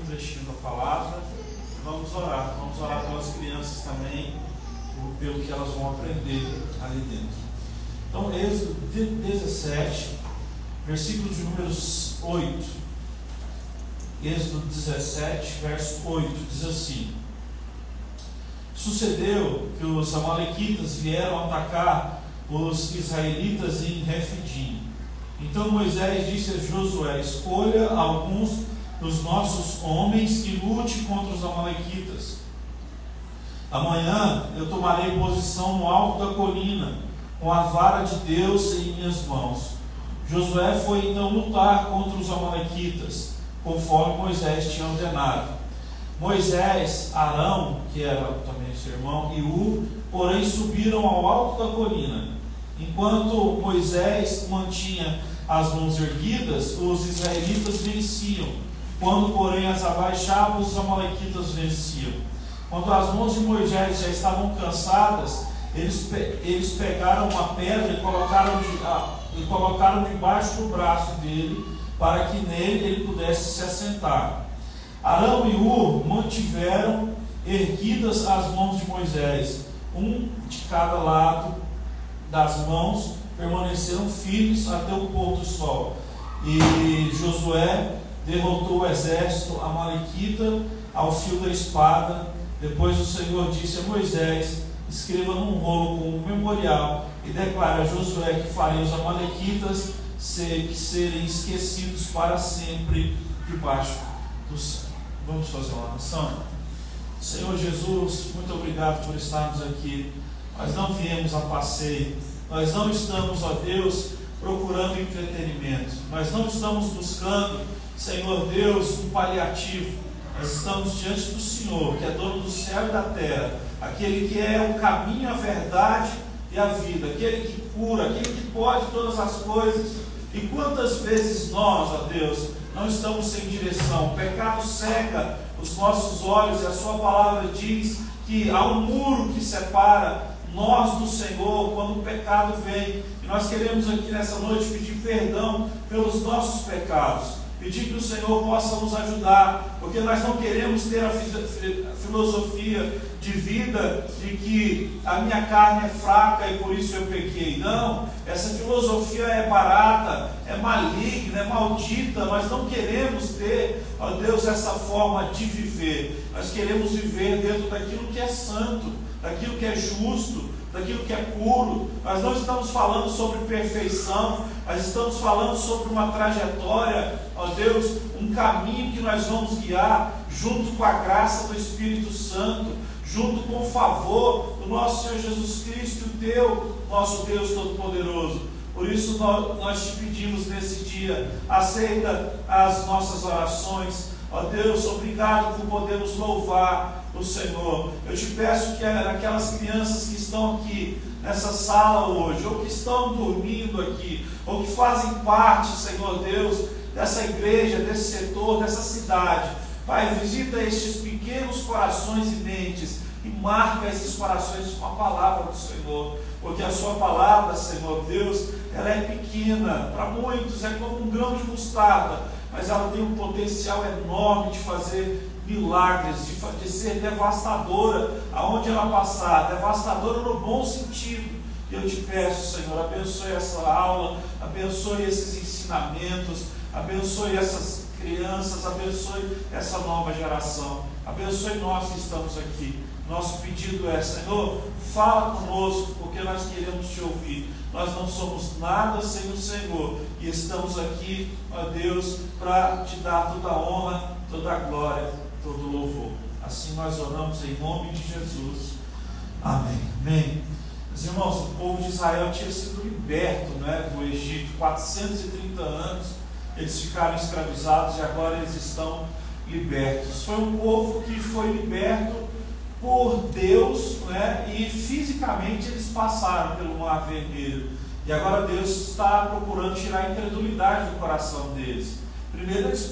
trechinho da palavra e vamos orar. Vamos orar pelas crianças também, pelo que elas vão aprender ali dentro. Então, Êxodo 17, versículo de números 8. Êxodo 17, verso 8, diz assim: Sucedeu que os amalequitas vieram atacar os israelitas em Refidim. Então Moisés disse a Josué: escolha alguns dos nossos homens e lute contra os amalequitas. Amanhã eu tomarei posição no alto da colina, com a vara de Deus em minhas mãos. Josué foi então lutar contra os amalequitas, conforme Moisés tinha ordenado. Moisés, Arão, que era também seu irmão, e Ur, porém subiram ao alto da colina. Enquanto Moisés mantinha as mãos erguidas, os israelitas venciam. Quando, porém, as abaixava, os amalequitas venciam. Quando as mãos de Moisés já estavam cansadas, eles pegaram uma pedra e colocaram debaixo do braço dele, para que nele ele pudesse se assentar. Arão e Ur mantiveram erguidas as mãos de Moisés, um de cada lado das mãos, permaneceram firmes até o pôr do sol. E Josué derrotou o exército amalequita ao fio da espada. Depois o Senhor disse a Moisés: escreva num rolo com um memorial e declare a Josué que farei os amalequitas serem esquecidos para sempre debaixo do céu. Vamos fazer uma oração? Senhor Jesus, muito obrigado por estarmos aqui. Nós não viemos a passeio, nós não estamos, ó Deus, procurando entretenimento, nós não estamos buscando, Senhor Deus, um paliativo. Nós estamos diante do Senhor, que é dono do céu e da terra, aquele que é o caminho, a verdade e a vida, aquele que cura, aquele que pode todas as coisas. E quantas vezes nós, ó Deus, não estamos sem direção? O pecado cega os nossos olhos, e a sua palavra diz que há um muro que separa nós do Senhor quando o pecado vem. E nós queremos aqui nessa noite pedir perdão pelos nossos pecados, pedir que o Senhor possa nos ajudar, porque nós não queremos ter a filosofia de vida de que a minha carne é fraca e por isso eu pequei. Não, essa filosofia é barata, é maligna, é maldita. Nós não queremos ter, ó Deus, essa forma de viver. Nós queremos viver dentro daquilo que é santo, daquilo que é justo, daquilo que é puro. Nós não estamos falando sobre perfeição, nós estamos falando sobre uma trajetória, ó Deus, um caminho que nós vamos guiar junto com a graça do Espírito Santo, junto com o favor do nosso Senhor Jesus Cristo, o teu, nosso Deus Todo-Poderoso. Por isso nós te pedimos nesse dia, aceita as nossas orações, ó Deus. Obrigado por podermos louvar o Senhor. Eu te peço que aquelas crianças que estão aqui nessa sala hoje, ou que estão dormindo aqui, ou que fazem parte, Senhor Deus, dessa igreja, desse setor, dessa cidade, Pai, visita estes pequenos corações e mentes e marca esses corações com a palavra do Senhor, porque a sua palavra, Senhor Deus, ela é pequena, para muitos é como um grão de mostarda, mas ela tem um potencial enorme de fazer milagres, de ser devastadora aonde ela passar, devastadora no bom sentido. E eu te peço, Senhor, abençoe essa aula, abençoe esses ensinamentos, abençoe essas crianças, abençoe essa nova geração, abençoe nós que estamos aqui. Nosso pedido é: Senhor, fala conosco, porque nós queremos te ouvir. Nós não somos nada sem o Senhor, e estamos aqui, ó Deus, para te dar toda a honra, toda a glória, todo o louvor. Assim nós oramos em nome de Jesus. Amém. Amém. Meus irmãos, o povo de Israel tinha sido liberto, do Egito, 430 anos, eles ficaram escravizados e agora eles estão libertos. Foi um povo que foi liberto por Deus, e fisicamente eles passaram pelo Mar Vermelho. E agora Deus está procurando tirar a incredulidade do coração deles. Primeiro eles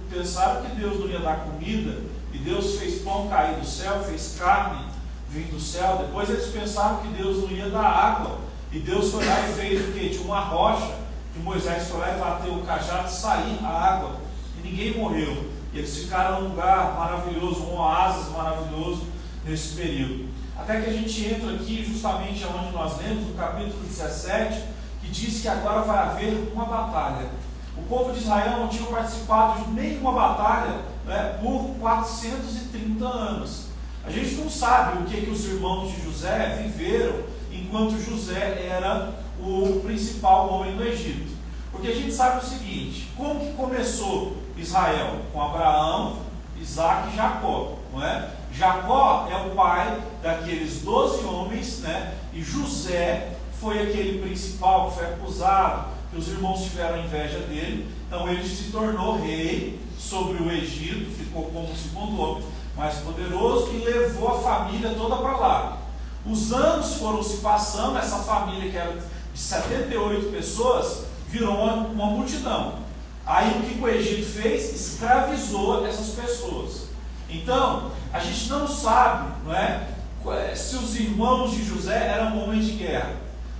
pensaram que Deus não ia dar comida, e Deus fez pão cair do céu, fez carne vir do céu. Depois eles pensaram que Deus não ia dar água, e Deus foi lá e fez o quê? Tinha uma rocha, que Moisés foi lá e bateu o cajado e saiu a água, e ninguém morreu. E eles ficaram num lugar maravilhoso, um oásis maravilhoso nesse período. Até que a gente entra aqui justamente onde nós lemos, no capítulo 17, que diz que agora vai haver uma batalha. O povo de Israel não tinha participado de nenhuma batalha, né, por 430 anos. A gente não sabe o que os irmãos de José viveram enquanto José era o principal homem do Egito. Porque a gente sabe o seguinte: como que começou Israel? Com Abraão, Isaac e Jacó, não é? Jacó é o pai daqueles 12 homens, né? E José foi aquele principal que foi acusado, que os irmãos tiveram inveja dele. Então ele se tornou rei sobre o Egito, ficou como o segundo homem mais poderoso e levou a família toda para lá. Os anos foram se passando, essa família que era de 78 pessoas virou uma multidão. Aí o que o Egito fez? Escravizou essas pessoas. Então, a gente não sabe, não é, se os irmãos de José eram homens de guerra,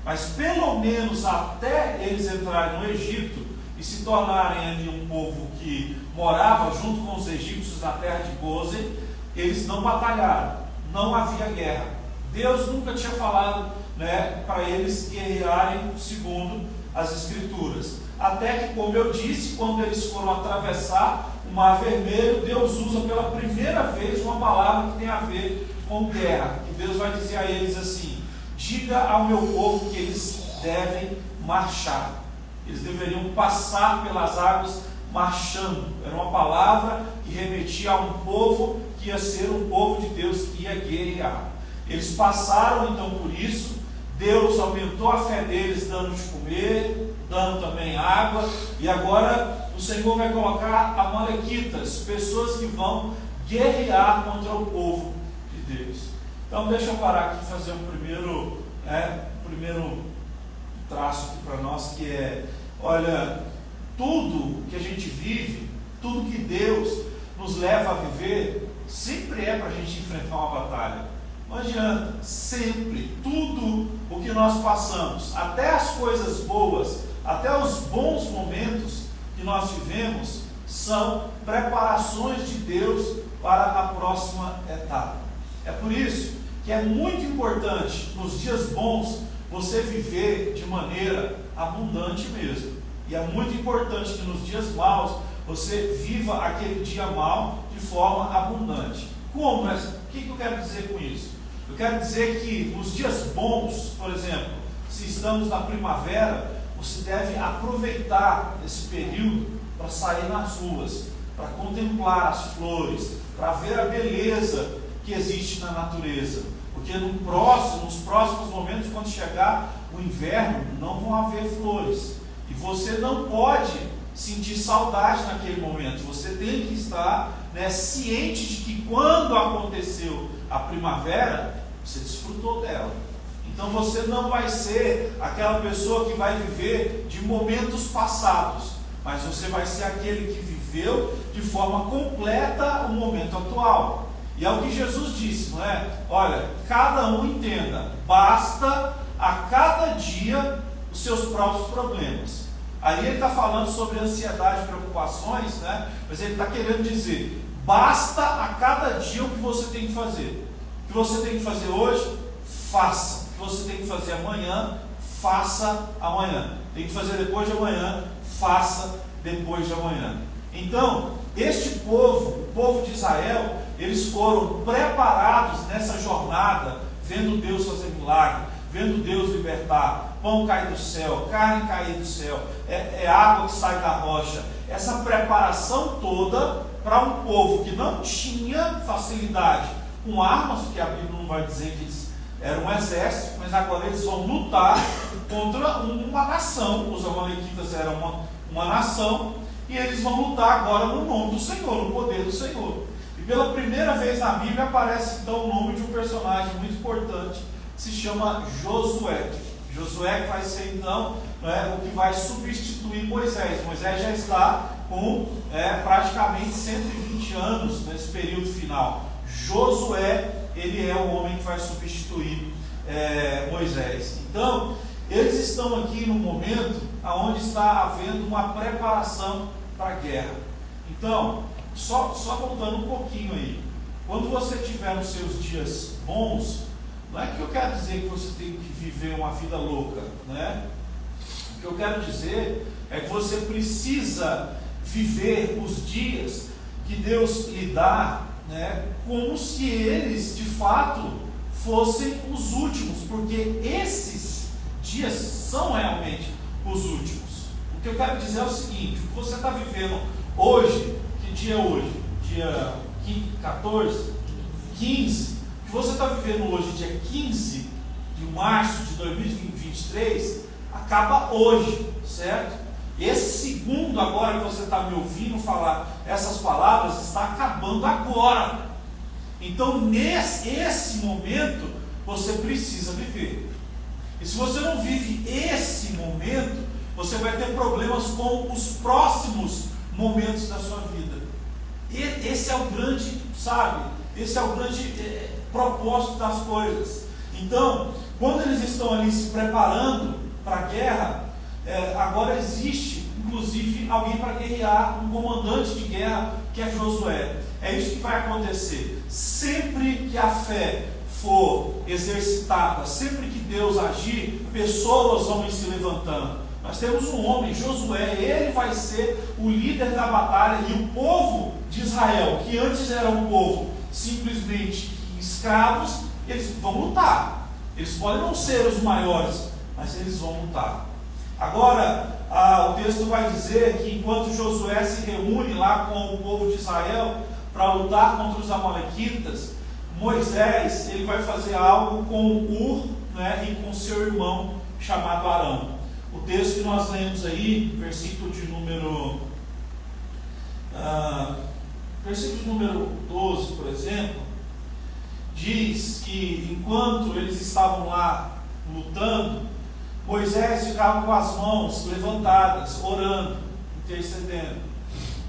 mas pelo menos até eles entrarem no Egito e se tornarem ali um povo que morava junto com os egípcios na terra de Gósen, eles não batalharam, não havia guerra. Deus nunca tinha falado, né, para eles guerrearem segundo as Escrituras. Até que, como eu disse, quando eles foram atravessar o Mar Vermelho, Deus usa pela primeira vez uma palavra que tem a ver com guerra. E Deus vai dizer a eles assim: diga ao meu povo que eles devem marchar. Eles deveriam passar pelas águas marchando. Era uma palavra que remetia a um povo que ia ser um povo de Deus, que ia guerrear. Eles passaram então por isso. Deus aumentou a fé deles, dando de comer, dando também água, e agora o Senhor vai colocar amalequitas, pessoas que vão guerrear contra o povo de Deus. Então deixa eu parar aqui e fazer um primeiro traço aqui para nós, que é, olha, tudo que a gente vive, tudo que Deus nos leva a viver, sempre é para a gente enfrentar uma batalha. Não adianta, sempre, tudo o que nós passamos, até as coisas boas, até os bons momentos que nós vivemos, são preparações de Deus para a próxima etapa. É por isso que é muito importante, nos dias bons, você viver de maneira abundante mesmo. E é muito importante que nos dias maus, você viva aquele dia mau de forma abundante. Como? Mas o que eu quero dizer com isso? Eu quero dizer que nos dias bons, por exemplo, se estamos na primavera, você deve aproveitar esse período para sair nas ruas, para contemplar as flores, para ver a beleza que existe na natureza. Porque nos próximos momentos, quando chegar o inverno, não vão haver flores. E você não pode sentir saudade naquele momento. Você tem que estar, né, ciente de que quando aconteceu a primavera, você desfrutou dela. Então você não vai ser aquela pessoa que vai viver de momentos passados, mas você vai ser aquele que viveu de forma completa o momento atual. E é o que Jesus disse, não é? Olha, cada um entenda, basta a cada dia os seus próprios problemas. Aí ele está falando sobre ansiedade e preocupações, né? Mas ele está querendo dizer, basta a cada dia o que você tem que fazer. O que você tem que fazer hoje, faça. O que você tem que fazer amanhã, faça amanhã. Tem que fazer depois de amanhã, faça depois de amanhã. Então, este povo, o povo de Israel, eles foram preparados nessa jornada, vendo Deus fazer milagre, vendo Deus libertar, pão cair do céu, carne cair do céu, é água que sai da rocha. Essa preparação toda para um povo que não tinha facilidade com armas, porque a Bíblia não vai dizer que eles eram um exército, mas agora eles vão lutar contra uma nação. Os amalequitas eram uma nação, e eles vão lutar agora no nome do Senhor, no poder do Senhor. E pela primeira vez na Bíblia aparece então o nome de um personagem muito importante, que se chama Josué. Josué que vai ser então, o que vai substituir Moisés. Moisés já está com praticamente 120 anos nesse período final. Josué, ele é o homem que vai substituir Moisés. Então, eles estão aqui no momento onde está havendo uma preparação para a guerra. Então, só voltando um pouquinho aí, quando você tiver os seus dias bons, não é que eu quero dizer que você tem que viver uma vida louca, né? O que eu quero dizer é que você precisa viver os dias que Deus lhe dá, né, como se eles de fato fossem os últimos, porque esses dias são realmente os últimos. O que eu quero dizer é o seguinte: o que você está vivendo hoje, que dia é hoje? Dia 14? 15? O que você está vivendo hoje, dia 15 de março de 2023, acaba hoje, certo? Esse segundo agora que você está me ouvindo falar essas palavras está acabando agora. Então, nesse momento, você precisa viver. E se você não vive esse momento, você vai ter problemas com os próximos momentos da sua vida. E esse é o grande, esse é o grande propósito das coisas. Então, quando eles estão ali se preparando para a guerra, agora existe, inclusive, alguém para guerrear, um comandante de guerra, que é Josué. É isso que vai acontecer. Sempre que a fé for exercitada, sempre que Deus agir, pessoas vão ir se levantando. Nós temos um homem, Josué, ele vai ser o líder da batalha, e o povo de Israel, que antes era um povo simplesmente escravos, eles vão lutar. Eles podem não ser os maiores, mas eles vão lutar. Agora, o texto vai dizer que enquanto Josué se reúne lá com o povo de Israel para lutar contra os amalequitas, Moisés ele vai fazer algo com Ur, né, e com seu irmão chamado Arão. O texto que nós lemos aí, versículo de número 12, por exemplo, diz que enquanto eles estavam lá lutando, Moisés ficava com as mãos levantadas, orando, intercedendo.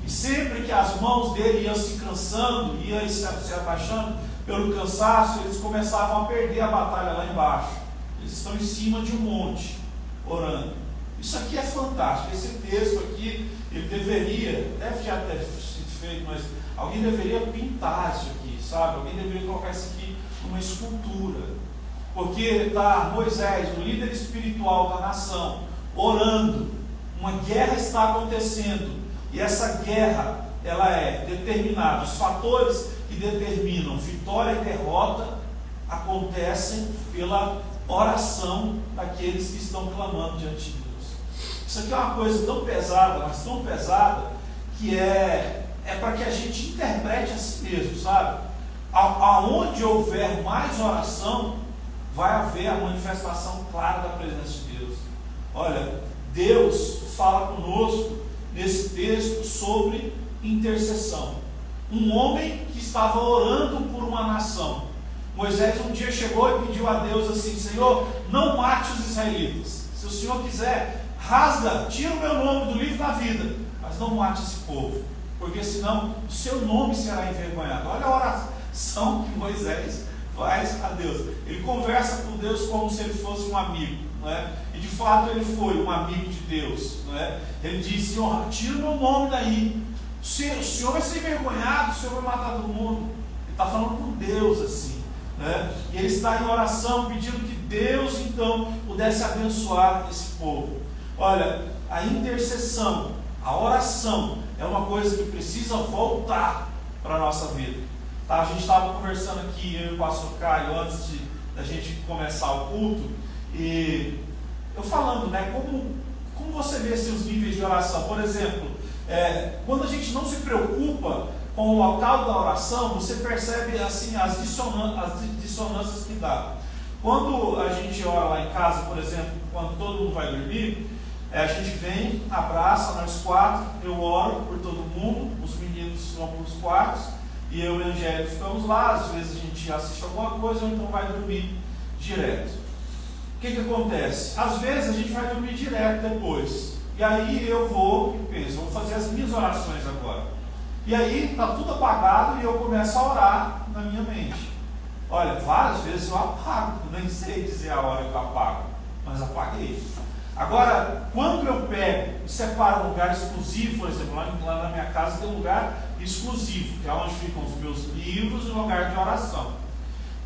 E sempre que as mãos dele iam se cansando, iam se abaixando pelo cansaço, eles começavam a perder a batalha lá embaixo. Eles estão em cima de um monte, orando. Isso aqui é fantástico. Esse texto aqui, ele deve já ter sido feito, mas alguém deveria pintar isso aqui, sabe? Alguém deveria colocar isso aqui numa escultura. Porque está Moisés, o líder espiritual da nação, orando. Uma guerra está acontecendo. E essa guerra, ela é determinada. Os fatores que determinam vitória e derrota acontecem pela oração daqueles que estão clamando diante de Deus. Isso aqui é uma coisa tão pesada, mas tão pesada, que é para que a gente interprete a si mesmo, sabe? Aonde houver mais oração, vai haver a manifestação clara da presença de Deus. Olha, Deus fala conosco nesse texto sobre intercessão. Um homem que estava orando por uma nação. Moisés um dia chegou e pediu a Deus assim: Senhor, não mate os israelitas. Se o Senhor quiser, rasga, tira o meu nome do livro da vida, mas não mate esse povo, porque senão o seu nome será envergonhado. Olha a oração que Moisés faz a Deus. Ele conversa com Deus como se ele fosse um amigo, não é? E de fato ele foi um amigo de Deus, não é? Ele disse: Senhor, tira o meu nome daí. O Senhor vai ser envergonhado, o Senhor vai matar todo mundo. Ele está falando com Deus assim, né? E ele está em oração pedindo que Deus então pudesse abençoar esse povo. Olha, a intercessão, a oração é uma coisa que precisa voltar para a nossa vida. Tá? A gente estava conversando aqui, eu e o pastor Caio, antes da gente começar o culto, e eu falando, né, como você vê assim, os níveis de oração. Por exemplo, quando a gente não se preocupa com o local da oração, você percebe assim, as dissonâncias que dá. Quando a gente ora lá em casa, por exemplo, quando todo mundo vai dormir, a gente vem, abraça, nós quatro, eu oro por todo mundo, os meninos vão para os quartos, e eu e a Angélica ficamos lá. Às vezes a gente assiste alguma coisa, ou então vai dormir direto. O que acontece? Às vezes a gente vai dormir direto depois, e aí eu vou e penso, vou fazer as minhas orações agora, e aí está tudo apagado e eu começo a orar na minha mente. Olha, várias vezes eu apago, nem sei dizer a hora que eu apago, mas apaguei. Agora, quando eu pego e separo um lugar exclusivo, por exemplo, lá na minha casa tem um lugar exclusivo, que é onde ficam os meus livros e o lugar de oração.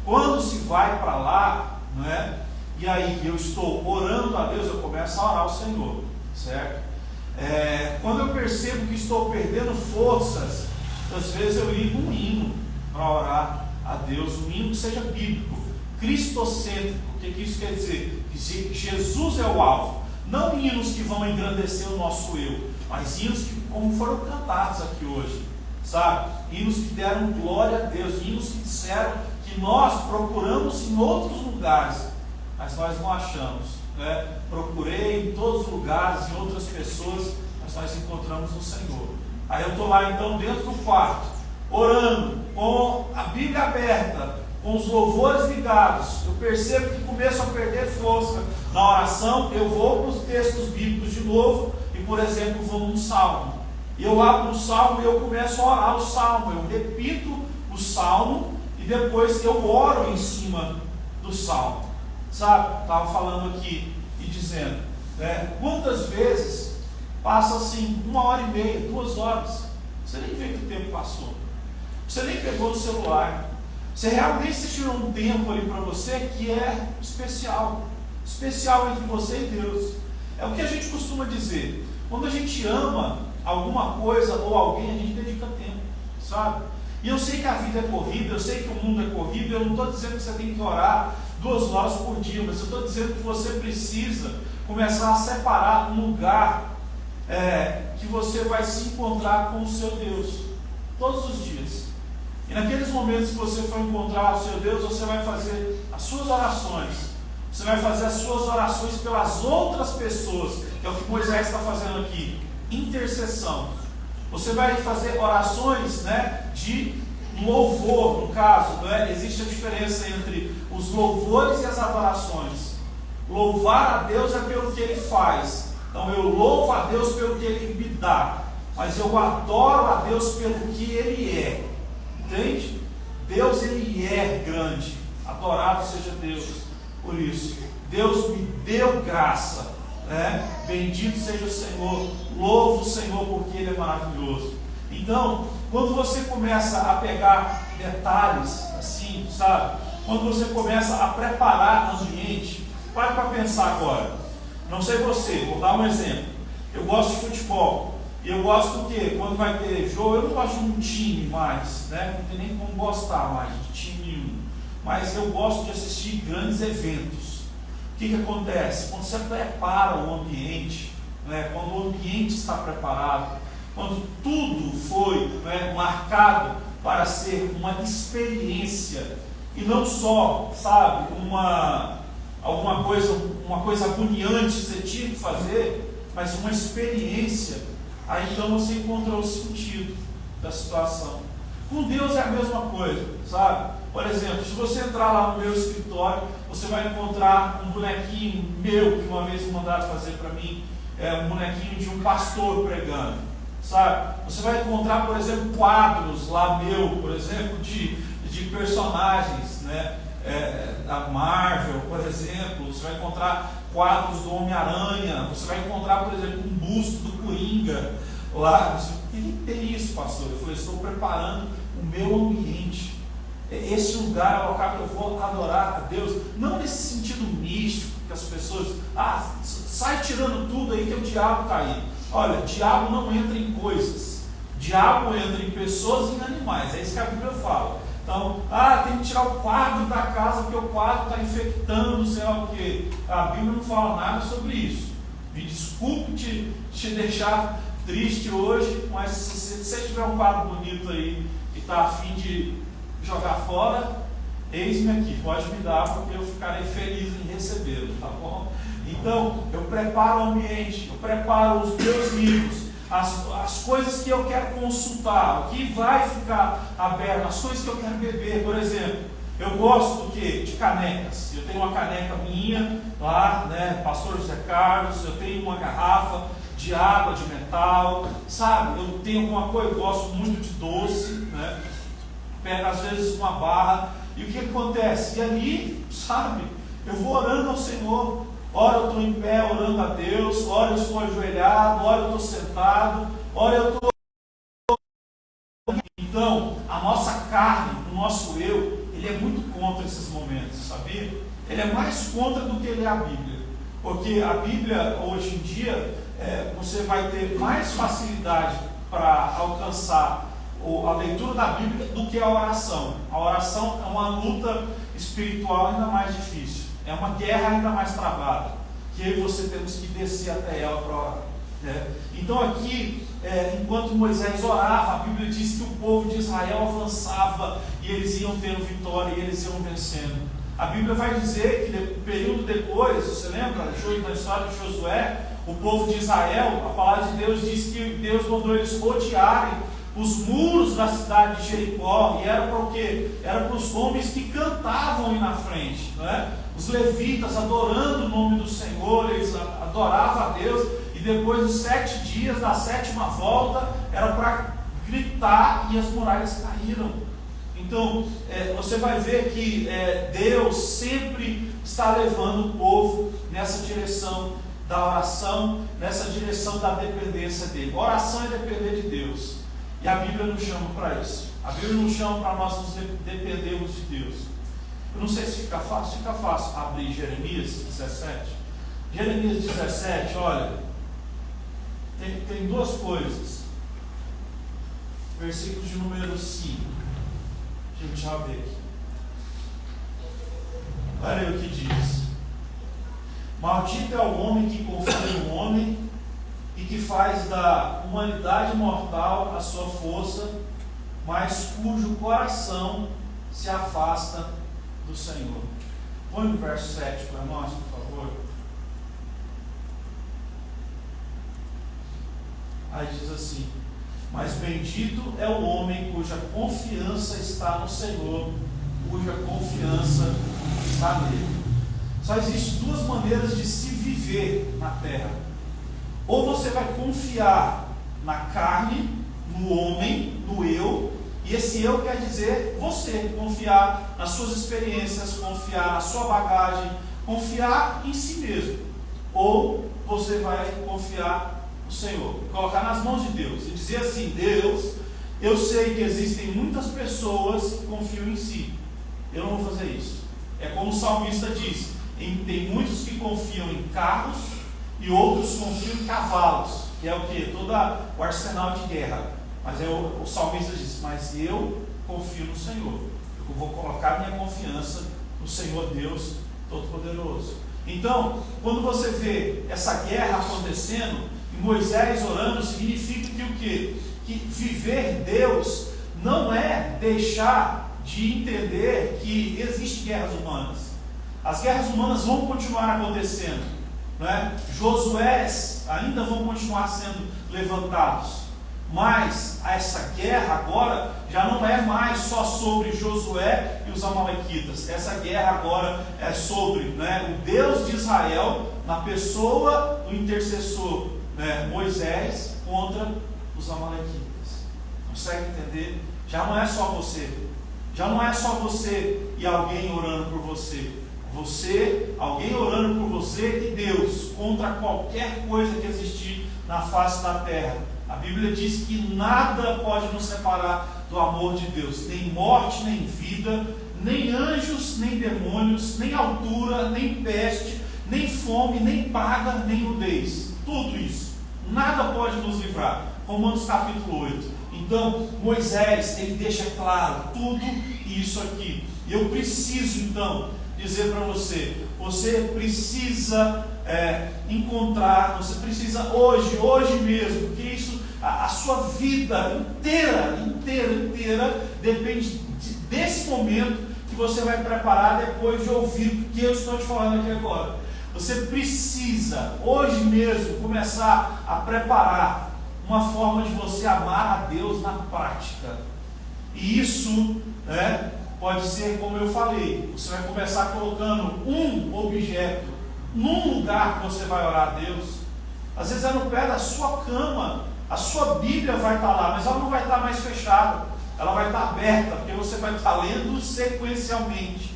Quando se vai para lá, né, e aí eu estou orando a Deus, eu começo a orar ao Senhor, certo? Quando eu percebo que estou perdendo forças, às vezes eu ligo um hino para orar a Deus, um hino que seja bíblico, cristocêntrico. O que isso quer dizer? Que Jesus é o alvo, não hinos que vão engrandecer o nosso eu, mas hinos que, como foram cantados aqui hoje, sabe? Hinos que deram glória a Deus, hinos que disseram que nós procuramos em outros lugares, mas nós não achamos, né? Procurei em todos os lugares, em outras pessoas, mas nós encontramos no Senhor. Aí eu estou lá então dentro do quarto, orando, com a Bíblia aberta, com os louvores ligados. Eu percebo que começo a perder força na oração, eu vou para os textos bíblicos de novo e, por exemplo, vou num salmo. Eu abro o salmo e eu começo a orar o salmo. Eu repito o salmo e depois eu oro em cima do salmo. Sabe? Estava falando aqui e dizendo, né, quantas vezes passa assim 1h30, 2 horas, você nem vê que o tempo passou, você nem pegou no celular, você realmente tirou um tempo ali para você que é especial entre você e Deus. É o que a gente costuma dizer, quando a gente ama alguma coisa ou alguém, a gente dedica tempo, sabe? E eu sei que a vida é corrida, eu sei que o mundo é corrido, eu não estou dizendo que você tem que orar 2 horas por dia, mas eu estou dizendo que você precisa começar a separar um lugar que você vai se encontrar com o seu Deus, todos os dias. E naqueles momentos que você for encontrar o seu Deus, você vai fazer as suas orações, você vai fazer as suas orações pelas outras pessoas, que é o que Moisés está fazendo aqui, intercessão. Você vai fazer orações, né, de louvor, no caso, né? Existe a diferença entre os louvores e as adorações. Louvar a Deus é pelo que Ele faz, então eu louvo a Deus pelo que Ele me dá, mas eu adoro a Deus pelo que Ele é, entende? Deus, Ele é grande, adorado seja Deus por isso. Deus me deu graça, né? Bendito seja o Senhor, louvo o Senhor porque Ele é maravilhoso. Então, quando você começa a pegar detalhes assim, sabe? Quando você começa a preparar o ambiente, pare para pensar agora. Não sei você, vou dar um exemplo. Eu gosto de futebol. E eu gosto do quê? Quando vai ter jogo, eu não gosto de um time mais, né? Não tem nem como gostar mais de time nenhum. Mas eu gosto de assistir grandes eventos. O que acontece? Quando você prepara o ambiente, né? Quando o ambiente está preparado, quando tudo foi, né, marcado para ser uma experiência e não só, sabe, uma coisa agoniante que você tinha que fazer, mas uma experiência, aí então você encontrou o sentido da situação. Com Deus é a mesma coisa, sabe? Por exemplo, se você entrar lá no meu escritório, você vai encontrar um bonequinho meu que uma vez mandaram fazer para mim, um bonequinho de um pastor pregando, sabe? Você vai encontrar, por exemplo, quadros lá meu, por exemplo, de personagens, né? Da Marvel, por exemplo. Você vai encontrar quadros do Homem-Aranha, você vai encontrar, por exemplo, um busto do Coringa lá. Por que tem isso, pastor? Eu falei, estou preparando o meu ambiente. Esse lugar é o local que eu vou adorar a Deus, não nesse sentido místico, que as pessoas, sai tirando tudo aí que o diabo está aí. Olha, diabo não entra em coisas, diabo entra em pessoas e em animais, é isso que a Bíblia fala. Então, tem que tirar o quadro da casa, porque o quadro está infectando, sei lá o quê. A Bíblia não fala nada sobre isso. Me desculpe te deixar triste hoje, mas se você tiver um quadro bonito aí e está a fim de jogar fora, eis-me aqui, pode me dar, porque eu ficarei feliz em recebê-lo, tá bom? Então, eu preparo o ambiente, eu preparo os meus livros, as coisas que eu quero consultar, o que vai ficar aberto, as coisas que eu quero beber. Por exemplo, eu gosto do quê? De canecas. Eu tenho uma caneca minha lá, né, Pastor José Carlos, eu tenho uma garrafa de água de metal, sabe? Eu tenho alguma coisa, eu gosto muito de doce, né? Pego às vezes uma barra, e o que acontece? E ali, sabe, eu vou orando ao Senhor. Ora eu estou em pé orando a Deus, ora eu estou ajoelhado, ora eu estou sentado, ora eu estou nossa carne, o nosso eu, ele é muito contra esses momentos, sabia? Ele é mais contra do que ele é a Bíblia. Porque a Bíblia, hoje em dia, você vai ter mais facilidade para alcançar a leitura da Bíblia do que a oração. A oração é uma luta espiritual ainda mais difícil. É uma guerra ainda mais travada, que eu e você temos que descer até ela para orar. Então aqui, enquanto Moisés orava, a Bíblia diz que o povo de Israel avançava e eles iam tendo vitória e eles iam vencendo. A Bíblia vai dizer que um período depois, você lembra na história de Josué, o povo de Israel, a palavra de Deus diz que Deus mandou eles rodearem os muros da cidade de Jericó, e era para o quê? Era para os homens que cantavam aí na frente, os levitas adorando o nome do Senhor, eles adoravam a Deus, e depois dos 7 dias, da 7ª volta, era para gritar e as muralhas caíram. Então, você vai ver que Deus sempre está levando o povo nessa direção da oração, nessa direção da dependência dele. Oração é depender de Deus. E a Bíblia nos chama para isso. A Bíblia nos chama para nós nos dependermos de Deus. Eu não sei se fica fácil abrir Jeremias 17. Jeremias 17, olha, tem duas coisas. Versículo de número 5. Deixa eu ver aqui. Olha aí o que diz: maldito é o homem que confia no homem e que faz da humanidade mortal a sua força, mas cujo coração se afasta do Senhor. Põe o verso 7 para nós, por favor. Aí diz assim: mas bendito é o homem cuja confiança está no Senhor, cuja confiança está nele. Só existem duas maneiras de se viver na terra. Ou você vai confiar na carne, no homem, no eu, e esse eu quer dizer você, confiar nas suas experiências, confiar na sua bagagem, confiar em si mesmo. Ou você vai confiar no Senhor, colocar nas mãos de Deus e dizer assim: Deus, eu sei que existem muitas pessoas que confiam em si, eu não vou fazer isso. É como o salmista diz: tem muitos que confiam em carros e outros confiam em cavalos, que é o que? Todo o arsenal de guerra. Mas o salmista diz: mas eu confio no Senhor, eu vou colocar minha confiança no Senhor Deus Todo-Poderoso. Então, quando você vê essa guerra acontecendo e Moisés orando, significa que o quê? Que viver Deus não é deixar de entender que existem guerras humanas. As guerras humanas vão continuar acontecendo, Josués ainda vão continuar sendo levantados, mas essa guerra agora já não é mais só sobre Josué e os amalequitas. Essa guerra agora é sobre o Deus de Israel, na pessoa do intercessor Moisés, contra os amalequitas. Consegue entender? Já não é só você. Já não é só você e alguém orando por você. Você, alguém orando por você e Deus contra qualquer coisa que existir na face da terra. A Bíblia diz que nada pode nos separar do amor de Deus, nem morte, nem vida, nem anjos, nem demônios, nem altura, nem peste, nem fome, nem praga, nem nudez. Tudo isso, nada pode nos livrar. Romanos capítulo 8. Então, Moisés, ele deixa claro tudo isso aqui. E eu preciso, então, dizer para você, você precisa encontrar, você precisa hoje mesmo, porque isso, a sua vida inteira depende desse momento que você vai preparar depois de ouvir o que eu estou te falando aqui agora. Você precisa hoje mesmo começar a preparar uma forma de você amar a Deus na prática. E isso pode ser, como eu falei, você vai começar colocando um objeto num lugar que você vai orar a Deus. Às vezes é no pé da sua cama. A sua Bíblia vai estar lá, mas ela não vai estar mais fechada, ela vai estar aberta, porque você vai estar lendo sequencialmente.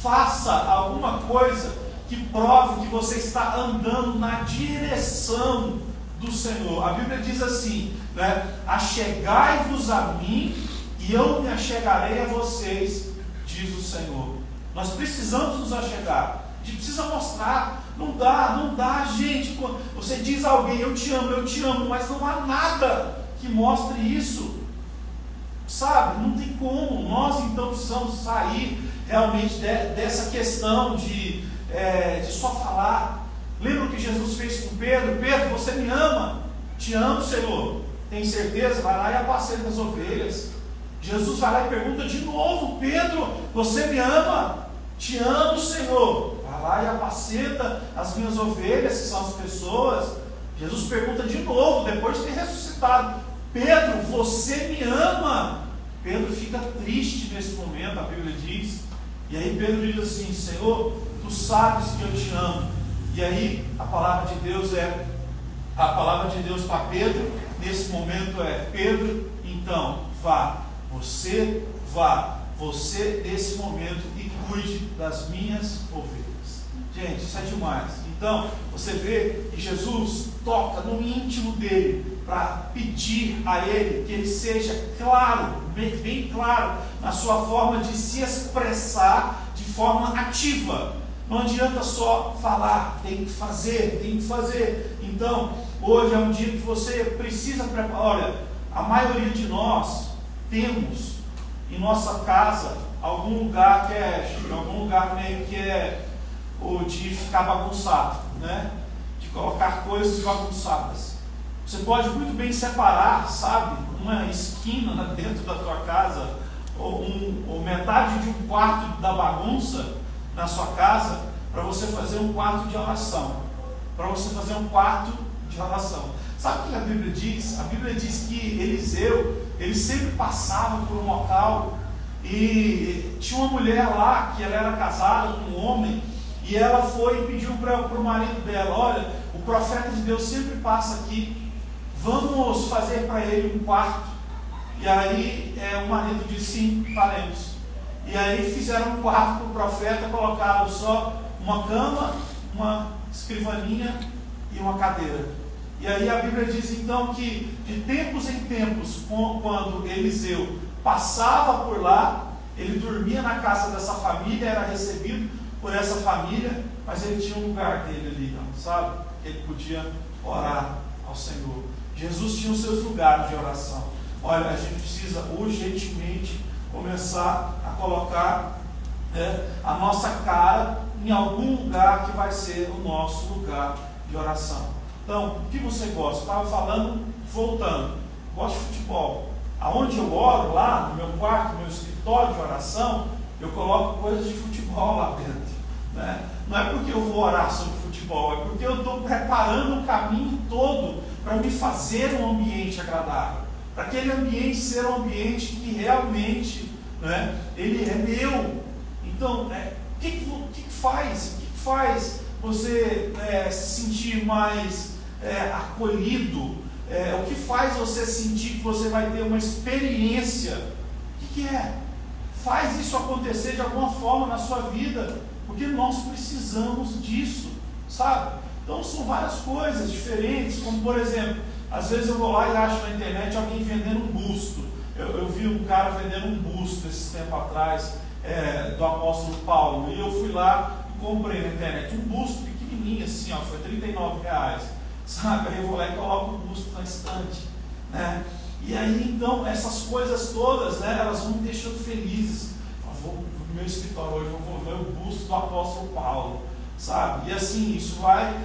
Faça alguma coisa que prove que você está andando na direção do Senhor. A Bíblia diz assim, achegai-vos a mim, e e eu me achegarei a vocês, diz o Senhor. Nós precisamos nos achegar, a gente precisa mostrar. Não dá, gente. Você diz a alguém, eu te amo, mas não há nada que mostre isso, sabe? Não tem como. Nós então precisamos sair realmente dessa questão de só falar. Lembra o que Jesus fez com Pedro? Pedro, você me ama? Te amo, Senhor. Tem certeza? Vai lá e apacenta as ovelhas. Jesus vai lá e pergunta de novo: Pedro, você me ama? Te amo, Senhor. Vai lá e apacenta as minhas ovelhas, que são as pessoas. Jesus pergunta de novo, depois de ter ressuscitado: Pedro, você me ama? Pedro fica triste nesse momento, a Bíblia diz. E aí Pedro diz assim: Senhor, tu sabes que eu te amo. E aí a palavra de Deus para Pedro nesse momento é: Pedro, então vá, você nesse momento e cuide das minhas ovelhas. Gente, isso é demais. Então você vê que Jesus toca no íntimo dele para pedir a ele que ele seja claro, bem claro na sua forma de se expressar de forma ativa. Não adianta só falar, tem que fazer. Então, hoje é um dia que você precisa preparar. Olha, a maioria de nós temos em nossa casa algum lugar meio que é o de ficar bagunçado, né? De colocar coisas bagunçadas. Você pode muito bem separar, sabe, uma esquina dentro da tua casa, ou metade de um quarto da bagunça na sua casa, para você fazer um quarto de oração. Sabe o que a Bíblia diz? A Bíblia diz que Eliseu, ele sempre passava por um local e tinha uma mulher lá, que ela era casada com um homem, e ela foi e pediu para o marido dela: olha, o profeta de Deus sempre passa aqui, vamos fazer para ele um quarto. E aí o marido disse: sim, faremos. E aí fizeram um quarto para o profeta, colocaram só uma cama, uma escrivaninha e uma cadeira. E aí a Bíblia diz então que de tempos em tempos, quando Eliseu passava por lá, ele dormia na casa dessa família, era recebido por essa família, mas ele tinha um lugar dele ali, sabe? Ele podia orar ao Senhor. Jesus tinha os seus lugares de oração. Olha, a gente precisa urgentemente começar a colocar a nossa cara em algum lugar que vai ser o nosso lugar de oração. Então, o que você gosta? Eu estava falando, voltando, gosto de futebol. Aonde eu oro, lá no meu quarto, no meu escritório de oração, eu coloco coisas de futebol lá dentro, né? Não é porque eu vou orar sobre futebol, é porque eu estou preparando o caminho todo para me fazer um ambiente agradável, para aquele ambiente ser um ambiente que realmente, né, ele é meu. Então, o que faz você se sentir mais acolhido? O que faz você sentir que você vai ter uma experiência? O que é? Faz isso acontecer de alguma forma na sua vida, porque nós precisamos disso, sabe? Então são várias coisas diferentes, como por exemplo, às vezes eu vou lá e acho na internet alguém vendendo um busto. Eu vi um cara vendendo um busto esse tempo atrás, do apóstolo Paulo, e eu fui lá e comprei na internet um busto pequenininho assim, foi R$39, sabe? Aí eu vou lá e coloco o busto na estante, né? E aí então essas coisas todas, né, elas vão me deixando felizes. Eu vou no meu escritório hoje, eu vou ver o busto do apóstolo Paulo, sabe? E assim, isso vai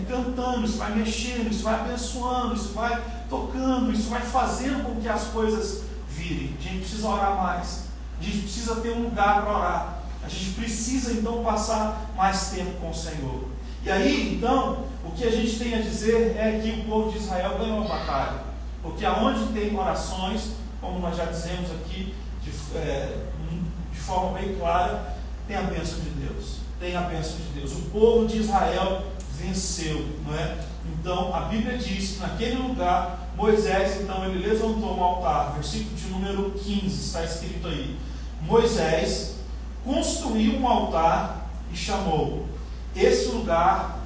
encantando, isso vai mexendo, isso vai abençoando, isso vai tocando, isso vai fazendo com que as coisas virem. A gente precisa orar mais, a gente precisa ter um lugar para orar, a gente precisa então passar mais tempo com o Senhor. E aí então, o que a gente tem a dizer é que o povo de Israel ganhou a batalha, porque aonde tem orações, como nós já dizemos aqui, de forma bem clara, tem a bênção de Deus. Tem a bênção de Deus. O povo de Israel venceu, não é? Então a Bíblia diz que naquele lugar Moisés, então, ele levantou um altar. Versículo de número 15 está escrito aí: Moisés construiu um altar e chamou: esse lugar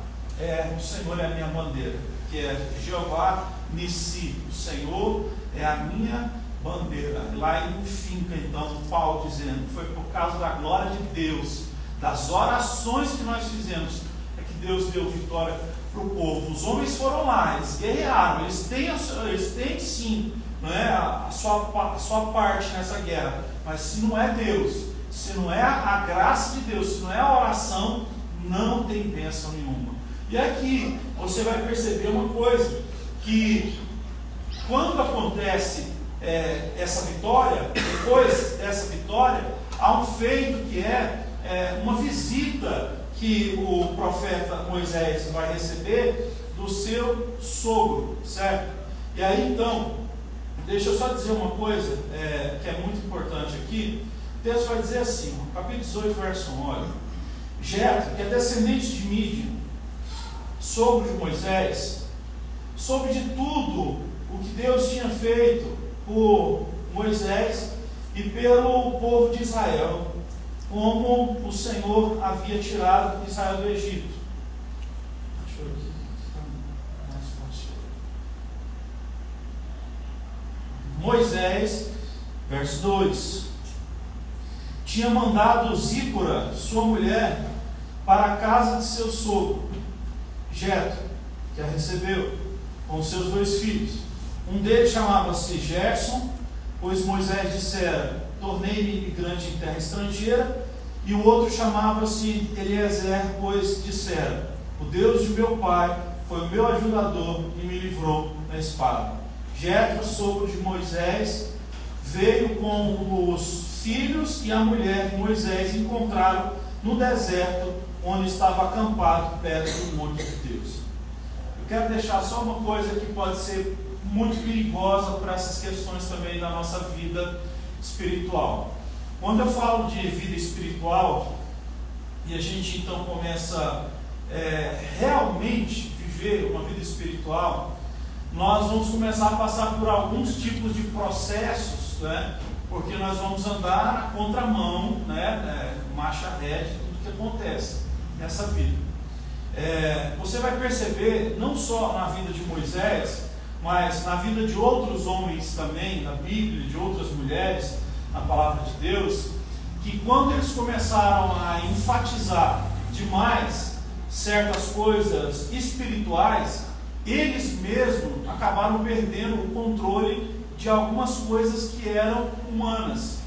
o Senhor é a minha bandeira, que é Jeová Nissi, o Senhor é a minha bandeira. Lá ele finca então Paulo dizendo: foi por causa da glória de Deus, das orações que nós fizemos, é que Deus deu vitória para o povo. Os homens foram lá, eles guerrearam, eles têm sim, não é, a sua parte nessa guerra, mas se não é Deus, se não é a graça de Deus, se não é a oração, não tem bênção nenhuma. E aqui você vai perceber uma coisa, que quando acontece essa vitória, depois dessa vitória, há um feito que é uma visita que o profeta Moisés vai receber do seu sogro, certo? E aí então, deixa eu só dizer uma coisa que é muito importante aqui. O texto vai dizer assim, capítulo 18, verso 1, olha: Jetro, que é descendente de Mídian, sogro de Moisés, soube de tudo o que Deus tinha feito por Moisés e pelo povo de Israel, como o Senhor havia tirado Israel do Egito. Deixa eu ver aqui, está mais fácil. Moisés, verso 2: tinha mandado Zípora, sua mulher, para a casa de seu sogro Jetro, que a recebeu com seus 2 filhos. Um deles chamava-se Gerson, pois Moisés dissera: tornei-me imigrante em terra estrangeira. E o outro chamava-se Eliezer, pois dissera: o Deus de meu pai foi o meu ajudador e me livrou da espada. Jetro, sogro de Moisés, veio com os filhos e a mulher de Moisés e encontraram no deserto, onde estava acampado perto do monte de Deus. Eu quero deixar só uma coisa que pode ser muito perigosa para essas questões também da nossa vida espiritual. Quando eu falo de vida espiritual, e a gente então começa realmente viver uma vida espiritual, nós vamos começar a passar por alguns tipos de processos, né? Porque nós vamos andar na contramão, né? Marcha ré de tudo que acontece nessa vida. Você vai perceber, não só na vida de Moisés, mas na vida de outros homens também, na Bíblia, de outras mulheres, na palavra de Deus, que quando eles começaram a enfatizar demais certas coisas espirituais, eles mesmos acabaram perdendo o controle de algumas coisas que eram humanas.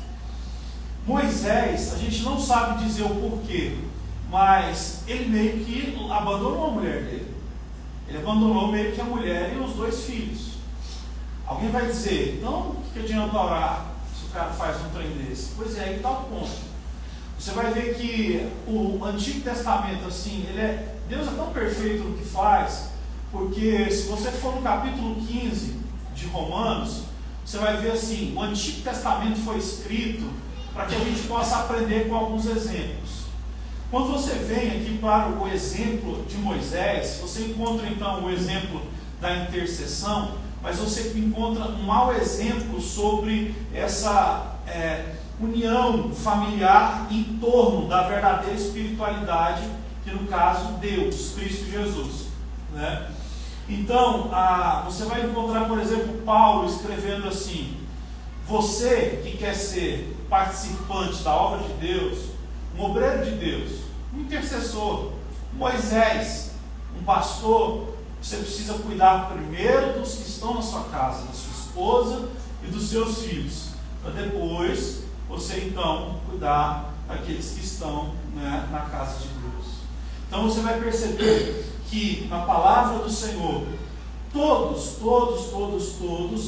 Moisés, a gente não sabe dizer o porquê, mas ele meio que abandonou a mulher dele. Ele abandonou meio que a mulher e os 2 filhos. Alguém vai dizer: então, o que adianta orar se o cara faz um trem desse? Pois é, aí está o ponto. Você vai ver que o Antigo Testamento, assim, Deus é tão perfeito no que faz, porque se você for no capítulo 15 de Romanos, você vai ver assim: o Antigo Testamento foi escrito para que a gente possa aprender com alguns exemplos. Quando você vem aqui para o exemplo de Moisés, você encontra então o exemplo da intercessão, mas você encontra um mau exemplo sobre essa união familiar em torno da verdadeira espiritualidade, que no caso Deus, Cristo Jesus, né? Então, você vai encontrar, por exemplo, Paulo escrevendo assim: você que quer ser participante da obra de Deus, um obreiro de Deus, um intercessor, Moisés, um pastor, você precisa cuidar primeiro dos que estão na sua casa, da sua esposa e dos seus filhos, para depois você então cuidar daqueles que estão, né, na casa de Deus. Então você vai perceber que na palavra do Senhor, todos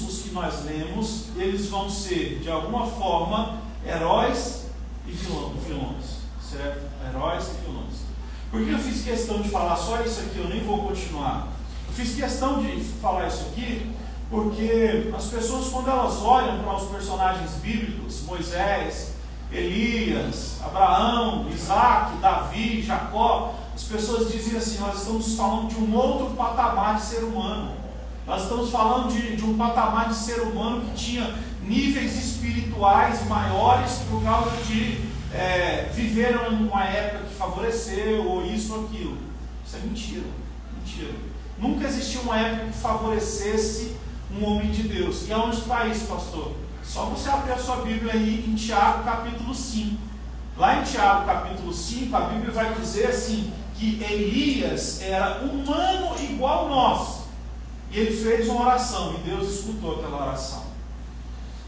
os que nós lemos, eles vão ser de alguma forma heróis e vilões, certo? Heróis e vilões. Por que eu fiz questão de falar só isso aqui? Eu nem vou continuar. Eu fiz questão de falar isso aqui porque as pessoas, quando elas olham para os personagens bíblicos, Moisés, Elias, Abraão, Isaac, Davi, Jacó, as pessoas dizem assim: nós estamos falando de um outro patamar de ser humano. Nós estamos falando de um patamar de ser humano que tinha níveis espirituais maiores por causa de viveram em uma época que favoreceu, ou isso ou aquilo. Isso é mentira, mentira. Nunca existiu uma época que favorecesse um homem de Deus. E aonde está isso, pastor? Só você abrir a sua Bíblia aí em Tiago capítulo 5. Lá em Tiago capítulo 5, a Bíblia vai dizer assim, que Elias era humano igual nós. E ele fez uma oração, e Deus escutou aquela oração.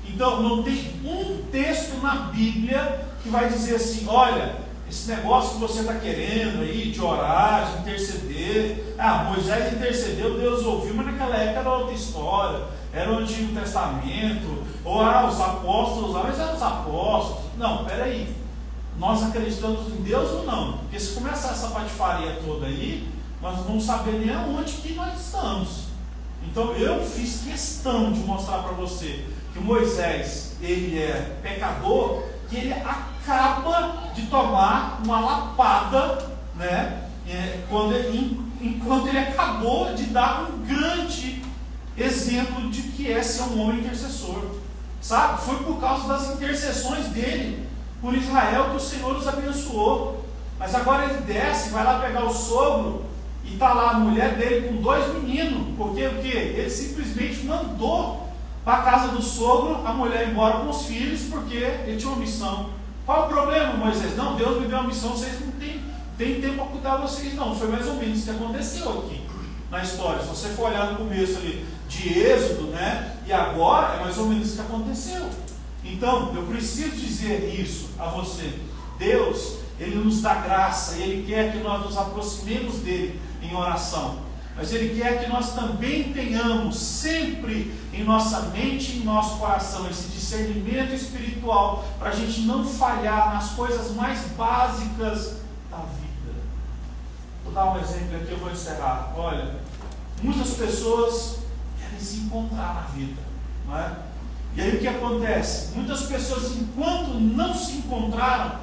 Então, não tem um texto na Bíblia que vai dizer assim, olha, esse negócio que você está querendo aí, de orar, de interceder, Moisés intercedeu, Deus ouviu, mas naquela época era outra história, era o Antigo Testamento, ou os apóstolos, mas eram os apóstolos. Não, peraí, nós acreditamos em Deus ou não? Porque se começar essa patifaria toda aí, nós não vamos saber nem aonde que nós estamos. Então eu fiz questão de mostrar para você que Moisés, ele é pecador, que ele acaba de tomar uma lapada, né, enquanto ele acabou de dar um grande exemplo de que é ser um homem intercessor, sabe? Foi por causa das intercessões dele por Israel que o Senhor os abençoou. Mas agora ele desce, vai lá pegar o sogro, e está lá a mulher dele com 2 meninos, porque o quê? Ele simplesmente mandou para a casa do sogro a mulher ir embora com os filhos, porque ele tinha uma missão. Qual o problema, Moisés? Não, Deus me deu uma missão, vocês não têm tempo para cuidar de vocês, não. Foi mais ou menos isso que aconteceu aqui na história. Se você for olhar no começo ali de Êxodo, né, e agora é mais ou menos isso que aconteceu. Então, eu preciso dizer isso a você. Deus, Ele nos dá graça, e Ele quer que nós nos aproximemos dEle em oração. Mas Ele quer que nós também tenhamos sempre em nossa mente e em nosso coração esse discernimento espiritual, para a gente não falhar nas coisas mais básicas da vida. Vou dar um exemplo aqui, eu vou encerrar. Olha, muitas pessoas querem se encontrar na vida, não é? E aí o que acontece? Muitas pessoas, enquanto não se encontraram,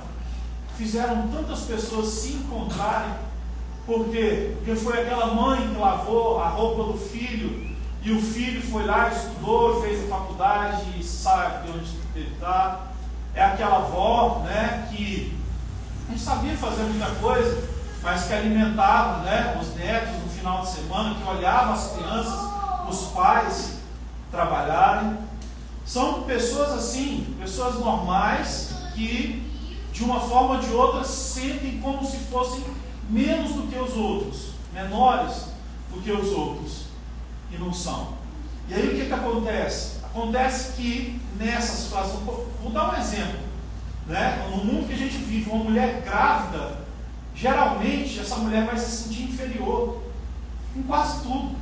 fizeram tantas pessoas se encontrarem. Por quê? Porque foi aquela mãe que lavou a roupa do filho, e o filho foi lá, estudou, fez a faculdade e sabe de onde ele está. É aquela avó, né, que não sabia fazer muita coisa, mas que alimentava, né, os netos no final de semana, que olhava as crianças, os pais trabalharem. São pessoas assim, pessoas normais, que de uma forma ou de outra sentem como se fossem menos do que os outros, menores do que os outros, e não são. E aí o que acontece? Acontece que nessa situação, vou dar um exemplo, né? No mundo que a gente vive, uma mulher grávida, geralmente essa mulher vai se sentir inferior em quase tudo,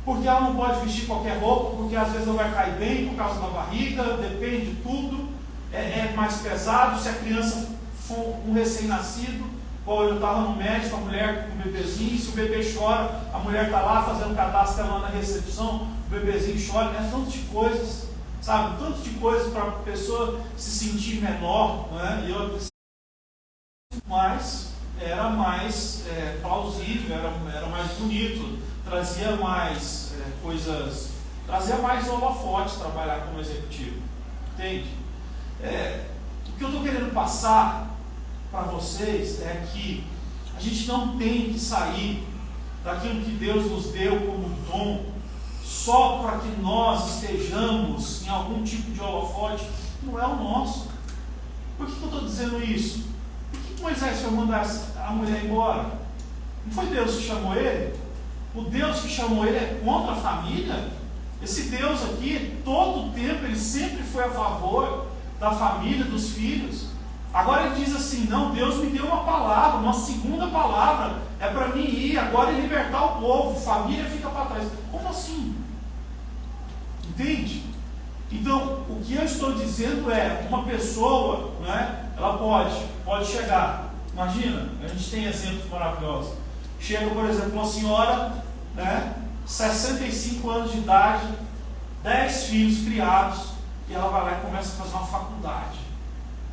porque ela não pode vestir qualquer roupa, porque às vezes ela vai cair bem por causa da barriga, depende de tudo, é mais pesado. Se a criança for um recém-nascido, eu estava no médico, a mulher com o bebezinho, se o bebê chora, a mulher está lá fazendo cadastro lá na recepção, o bebezinho chora, tanto de coisas, sabe? Tanto de coisas para a pessoa se sentir menor, né? Mas era mais plausível, era mais bonito, trazia mais coisas, trazia mais holofote trabalhar como executivo, entende? O que eu estou querendo passar para vocês é que a gente não tem que sair daquilo que Deus nos deu como dom só para que nós estejamos em algum tipo de holofote que não é o nosso. Por que eu estou dizendo isso? Por que Moisés foi mandar a mulher embora? Não foi Deus que chamou ele? O Deus que chamou ele é contra a família? Esse Deus aqui, todo o tempo, ele sempre foi a favor da família, dos filhos. Agora ele diz assim, não, Deus me deu uma palavra, uma segunda palavra, é para mim ir agora e libertar o povo, família fica para trás. Como assim? Entende? Então, o que eu estou dizendo é, uma pessoa, né, ela pode chegar, imagina, a gente tem exemplos maravilhosos, chega, por exemplo, uma senhora, né, 65 anos de idade, 10 filhos criados, e ela vai lá e começa a fazer uma faculdade.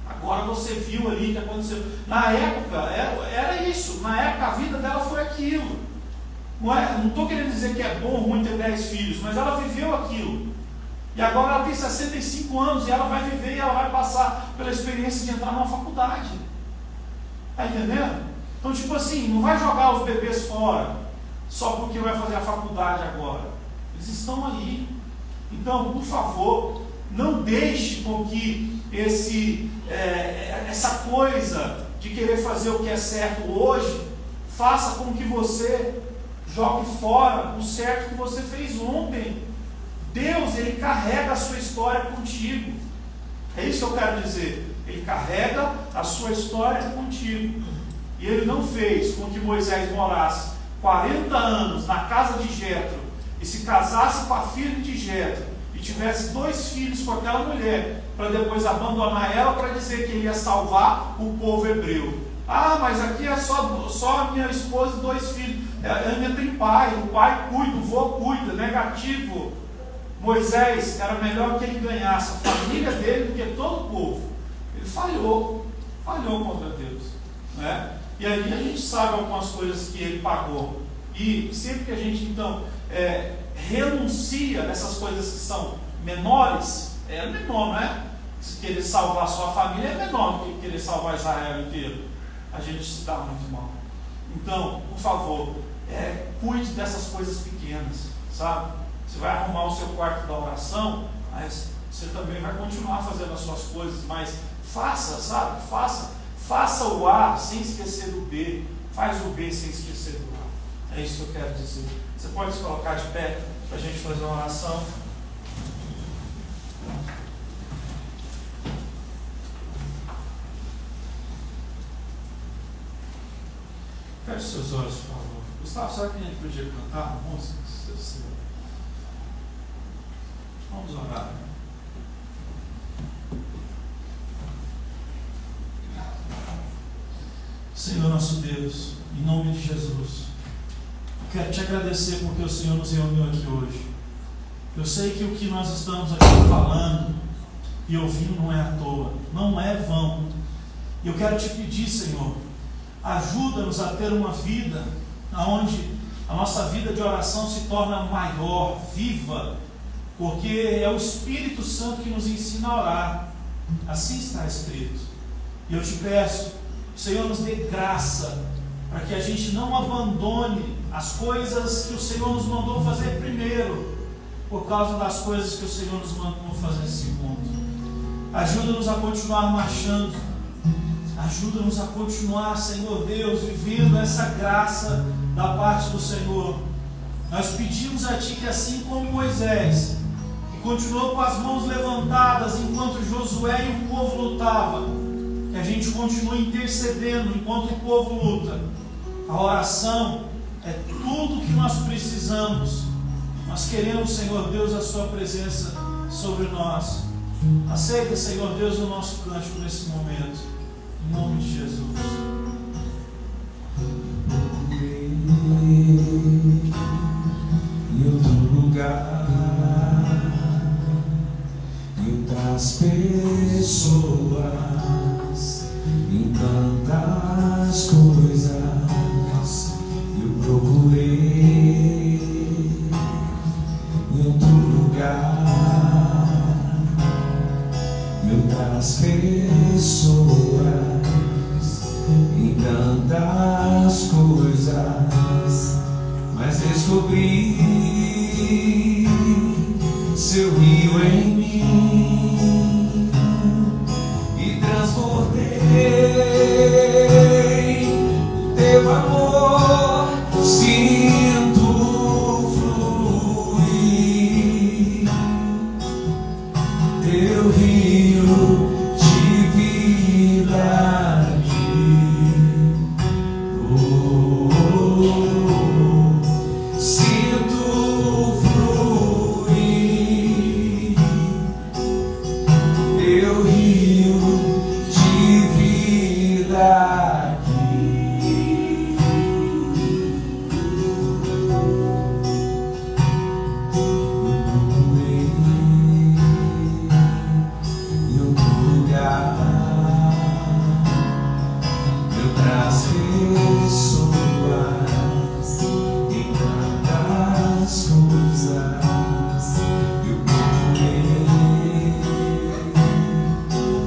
Agora você viu ali o que aconteceu. Na época, era isso. Na época a vida dela foi aquilo. Não estou querendo dizer que é bom ou ruim ter 10 filhos, mas ela viveu aquilo. E agora ela tem 65 anos e ela vai viver e ela vai passar pela experiência de entrar numa faculdade. Está entendendo? Então, tipo assim, não vai jogar os bebês fora só porque vai fazer a faculdade agora. Eles estão aí. Então, por favor, Não deixe com que essa coisa de querer fazer o que é certo hoje faça com que você jogue fora o certo que você fez ontem. Deus, Ele carrega a sua história contigo. É isso que eu quero dizer. Ele carrega a sua história contigo. E Ele não fez com que Moisés morasse 40 anos na casa de Jetro e se casasse com a filha de Jetro e tivesse 2 filhos com aquela mulher, para depois abandonar ela para dizer que ele ia salvar o povo hebreu. Ah, mas aqui é só a minha esposa e 2 filhos. Ainda tem pai, o pai cuida, o vô cuida, negativo. Moisés era melhor que ele ganhasse a família dele do que todo o povo. Ele falhou contra Deus, né? E aí a gente sabe algumas coisas que ele pagou. E sempre que a gente então renuncia nessas coisas que são menores, é menor, não é? Se querer salvar a sua família é menor do que querer salvar Israel inteiro. A gente se dá muito mal. Então, por favor, cuide dessas coisas pequenas, sabe? Você vai arrumar o seu quarto da oração, mas você também vai continuar fazendo as suas coisas, mas faça, sabe? Faça o A sem esquecer do B. Faz o B sem esquecer do A. É isso que eu quero dizer. Você pode se colocar de pé para a gente fazer uma oração? Feche seus olhos, por favor. Gustavo, será que a gente podia cantar uma música? Vamos orar. Senhor nosso Deus, em nome de Jesus, eu quero te agradecer porque o Senhor nos reuniu aqui hoje. Eu sei que o que nós estamos aqui falando e ouvindo não é à toa, não é vão. E eu quero te pedir, Senhor, ajuda-nos a ter uma vida onde a nossa vida de oração se torna maior, viva, porque é o Espírito Santo que nos ensina a orar. Assim está escrito. E eu te peço, Senhor, nos dê graça para que a gente não abandone as coisas que o Senhor nos mandou fazer primeiro, por causa das coisas que o Senhor nos mandou fazer segundo. Ajuda-nos a continuar marchando. Ajuda-nos a continuar, Senhor Deus, vivendo essa graça da parte do Senhor. Nós pedimos a Ti que, assim como Moisés, que continuou com as mãos levantadas enquanto Josué e o povo lutavam, que a gente continue intercedendo enquanto o povo luta. A oração é tudo que nós precisamos. Nós queremos, Senhor Deus, a Sua presença sobre nós. Aceita, Senhor Deus, o nosso cântico nesse momento. Em nome de Jesus. Em outro lugar, em outras pessoas, em tantas coisas, eu procurei. Em outro lugar, em outras pessoas, em tantas coisas, mas descobri Seu rio em mim e transbordei o Teu amor, sinto fluir Teu rio de vida. Sinto fluir Teu rio de vida aqui. Em outro lugar, eu trago pessoas, em tantas coisas, eu procurei.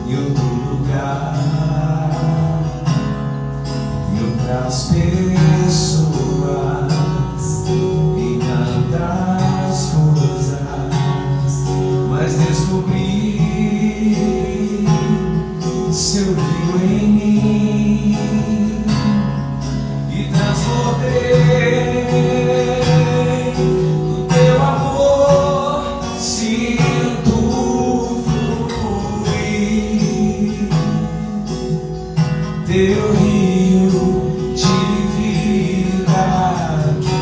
Em outro lugar, em outras pessoas, em tantas coisas, mas descobri seu rio em mim e transbordei do teu amor, sinto fluir teu rio de vida aqui.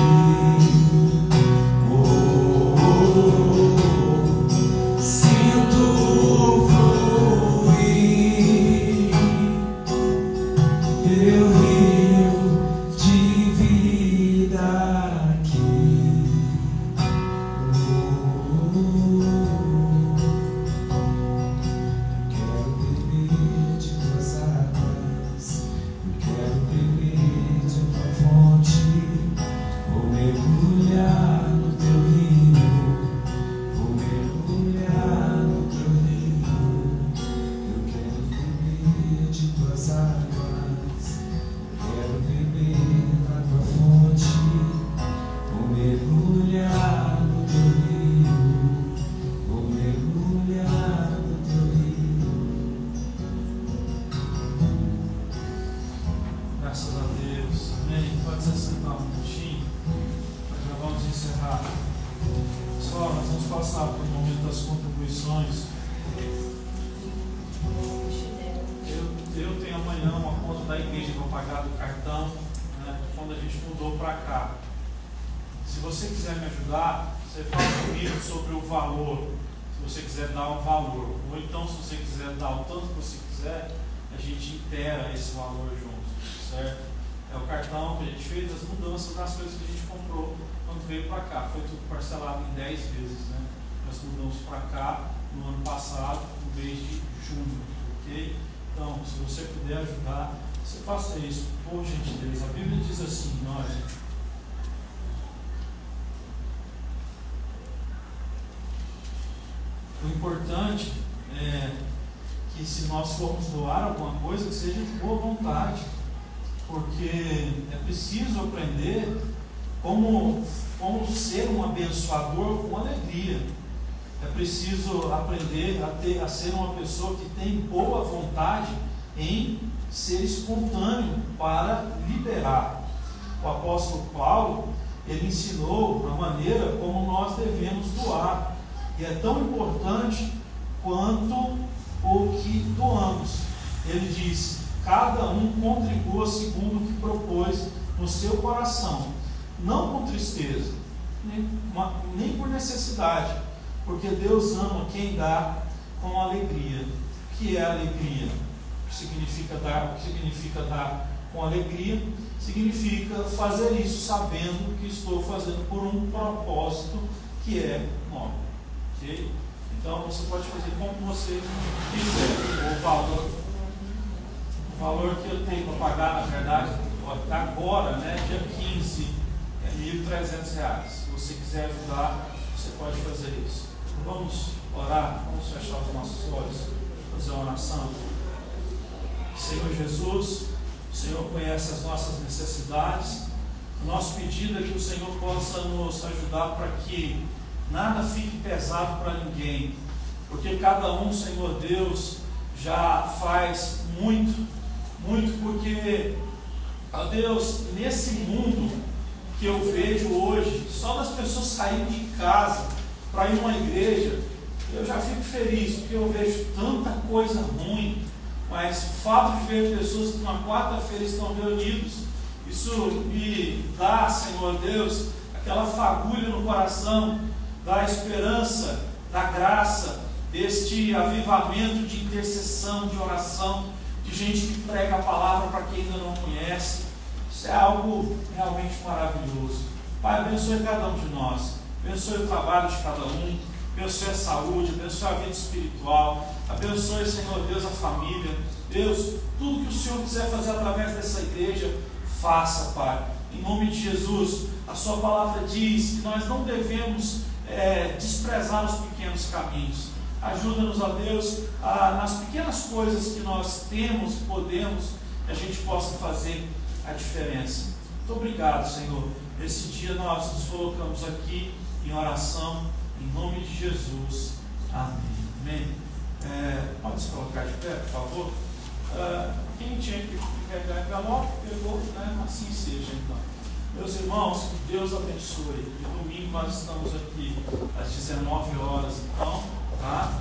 Sinto fluir teu rio de vida aqui. Quero beber de tuas águas, quero beber de tua fonte, vou mergulhar no teu rio, vou mergulhar no teu rio. Eu quero beber de tuas águas, quero beber da tua fonte, vou mergulhar no teu rio, vou mergulhar no teu rio. Graças a Deus. Amém. Pode se sentar um minutinho. Nós já vamos encerrar. Pessoal, nós vamos passar para o momento das contribuições. Eu tenho amanhã uma conta da igreja que eu vou pagar do cartão, né, quando a gente mudou para cá. Se você quiser me ajudar, você fala comigo sobre o valor. Se você quiser dar um valor, ou então se você quiser dar o tanto que você quiser, a gente inteira esse valor junto, certo? É o cartão que a gente fez, as mudanças das coisas que a gente comprou quando veio para cá. Foi tudo parcelado em 10 vezes, né? Nós mudamos para cá no ano passado, no mês de junho, ok? Então, se você puder ajudar, você faça isso, por gentileza. A Bíblia diz assim, olha, o importante é que se nós formos doar alguma coisa, que seja de boa vontade, porque é preciso aprender como ser um abençoador com alegria. É preciso aprender a ser uma pessoa que tem boa vontade em ser espontâneo para liberar. O apóstolo Paulo, ele ensinou a maneira como nós devemos doar. E é tão importante quanto o que doamos. Ele diz: cada um contribua segundo o que propôs no seu coração, não com tristeza, nem por necessidade, porque Deus ama quem dá com alegria. O que é alegria? O que significa dar com alegria? Significa fazer isso sabendo que estou fazendo por um propósito que é nobre. Okay? Então você pode fazer como você quiser. O valor que eu tenho para pagar, na verdade, agora, né, dia 15, é R$1.300. Se você quiser ajudar, você pode fazer isso. Vamos orar, vamos fechar os nossos olhos, fazer uma oração. Senhor Jesus, o Senhor conhece as nossas necessidades. O nosso pedido é que o Senhor possa nos ajudar para que nada fique pesado para ninguém, porque cada um, Senhor Deus, já faz muito, porque, ó Deus, nesse mundo que eu vejo hoje, só das pessoas saírem de casa para ir a uma igreja, eu já fico feliz, porque eu vejo tanta coisa ruim, mas o fato de ver pessoas que na quarta-feira estão reunidos, isso me dá, Senhor Deus, aquela fagulha no coração da esperança, da graça, deste avivamento de intercessão, de oração, de gente que prega a palavra para quem ainda não conhece. Isso é algo realmente maravilhoso. Pai, abençoe cada um de nós, abençoe o trabalho de cada um, abençoe a saúde, abençoe a vida espiritual, abençoe, Senhor Deus, a família. Deus, tudo que o Senhor quiser fazer através dessa igreja, faça, Pai. Em nome de Jesus, a sua palavra diz que nós não devemos desprezar os pequenos caminhos. Ajuda-nos, ó Deus, nas pequenas coisas que nós temos, podemos, que a gente possa fazer a diferença. Muito obrigado, Senhor. Nesse dia nós nos colocamos aqui em oração, em nome de Jesus. Amém. Amém. Pode se colocar de pé, por favor? Quem tinha que pegar envelope, pegou, né? Assim seja então. Meus irmãos, que Deus abençoe. De domingo nós estamos aqui às 19 horas, então, tá?